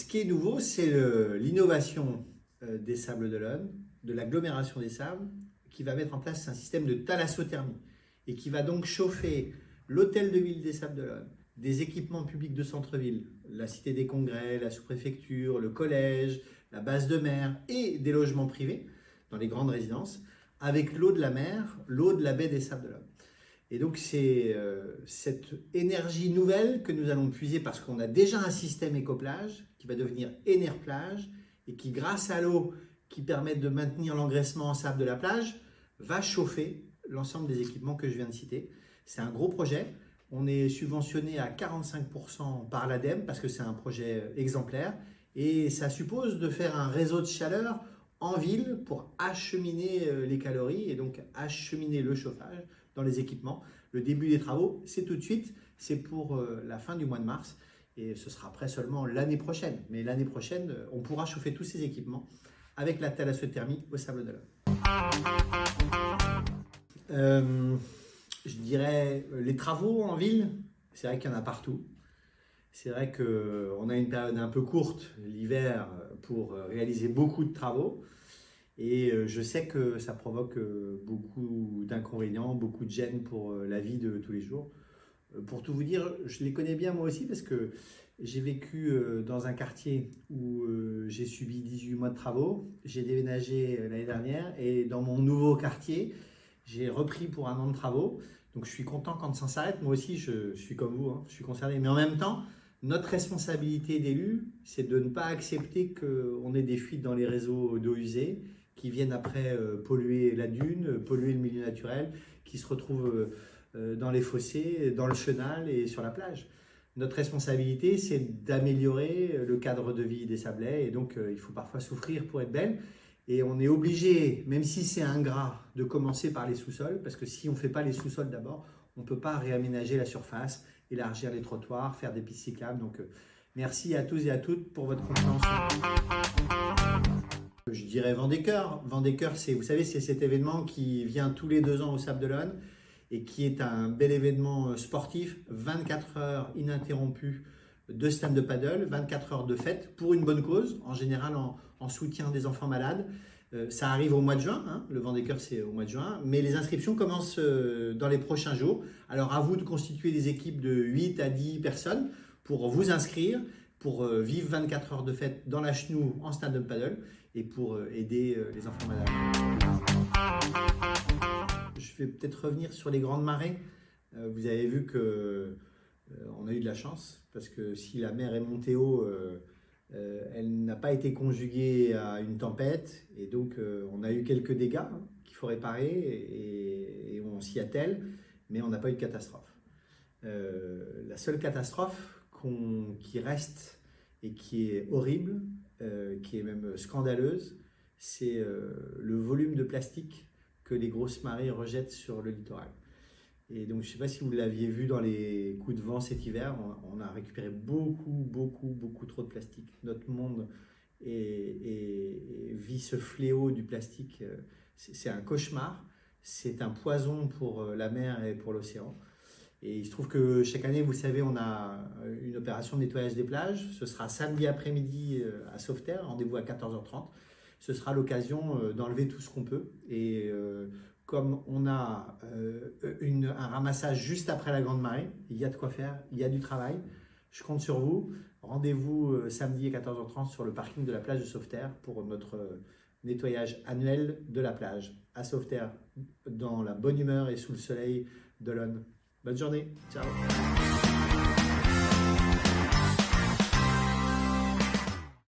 qui est nouveau, c'est l'innovation des Sables d'Olonne, de l'agglomération des Sables, qui va mettre en place un système de thalassothermie et qui va donc chauffer l'hôtel de ville des Sables d'Olonne, des équipements publics de centre-ville, la cité des congrès, la sous-préfecture, le collège, la base de mer et des logements privés dans les grandes résidences, avec l'eau de la mer, l'eau de la baie des Sables d'Olonne. Et donc c'est cette énergie nouvelle que nous allons puiser parce qu'on a déjà un système écoplage qui va devenir Enerplage et qui, grâce à l'eau qui permet de maintenir l'engraissement en sable de la plage, va chauffer l'ensemble des équipements que je viens de citer. C'est un gros projet. On est subventionné à 45% par l'ADEME parce que c'est un projet exemplaire et ça suppose de faire un réseau de chaleur en ville pour acheminer les calories et donc acheminer le chauffage dans les équipements. Le début des travaux, c'est tout de suite, c'est pour la fin du mois de mars et ce sera prêt seulement l'année prochaine. Mais l'année prochaine, on pourra chauffer tous ces équipements avec la thalassothermie au Sables d'Olonne. Je dirais les travaux en ville, c'est vrai qu'il y en a partout. C'est vrai qu'on a une période un peu courte, l'hiver, pour réaliser beaucoup de travaux. Et je sais que ça provoque beaucoup d'inconvénients, beaucoup de gêne pour la vie de tous les jours. Pour tout vous dire, je les connais bien moi aussi parce que j'ai vécu dans un quartier où j'ai subi 18 mois de travaux. J'ai déménagé l'année dernière et dans mon nouveau quartier, j'ai repris pour un an de travaux. Donc je suis content quand ça s'arrête. Moi aussi, je suis comme vous, hein, je suis concerné. Mais en même temps, notre responsabilité d'élu, c'est de ne pas accepter qu'on ait des fuites dans les réseaux d'eau usée qui viennent après polluer la dune, polluer le milieu naturel, qui se retrouvent dans les fossés, dans le chenal et sur la plage. Notre responsabilité, c'est d'améliorer le cadre de vie des Sablais et donc il faut parfois souffrir pour être belle. Et on est obligé, même si c'est ingrat, de commencer par les sous-sols, parce que si on ne fait pas les sous-sols d'abord, on ne peut pas réaménager la surface, élargir les trottoirs, faire des pistes cyclables. Donc merci à tous et à toutes pour votre compréhension. Je dirais Vendée-Cœur. Vendée-Cœur, vous savez, c'est cet événement qui vient tous les 2 ans au Sables d'Olonne et qui est un bel événement sportif, 24 heures ininterrompues de stand de paddle, 24 heures de fête pour une bonne cause, en général en soutien des enfants malades. Ça arrive au mois de juin, hein, le Vendée-Cœur c'est au mois de juin, mais les inscriptions commencent dans les prochains jours. Alors à vous de constituer des équipes de 8 à 10 personnes pour vous inscrire, pour vivre 24 heures de fête dans la Chenou en stand-up paddle et pour aider les enfants malades. Je vais peut-être revenir sur les grandes marées. Vous avez vu que on a eu de la chance parce que si la mer est montée haut, elle n'a pas été conjuguée à une tempête et donc on a eu quelques dégâts hein, qu'il faut réparer et on s'y attelle, mais on n'a pas eu de catastrophe. La seule catastrophe qui reste et qui est horrible, qui est même scandaleuse, c'est le volume de plastique que les grosses marées rejettent sur le littoral. Et donc, je ne sais pas si vous l'aviez vu dans les coups de vent cet hiver, on a récupéré beaucoup trop de plastique. Notre monde vit ce fléau du plastique. C'est un cauchemar, c'est un poison pour la mer et pour l'océan. Et il se trouve que chaque année, vous savez, on a une opération de nettoyage des plages. Ce sera samedi après-midi à Sauveterre, rendez-vous à 14h30. Ce sera l'occasion d'enlever tout ce qu'on peut. Et comme on a un ramassage juste après la grande marée, il y a de quoi faire, il y a du travail. Je compte sur vous. Rendez-vous samedi à 14h30 sur le parking de la plage de Sauveterre pour notre nettoyage annuel de la plage à Sauveterre, dans la bonne humeur et sous le soleil d'Olonne. Bonne journée, ciao.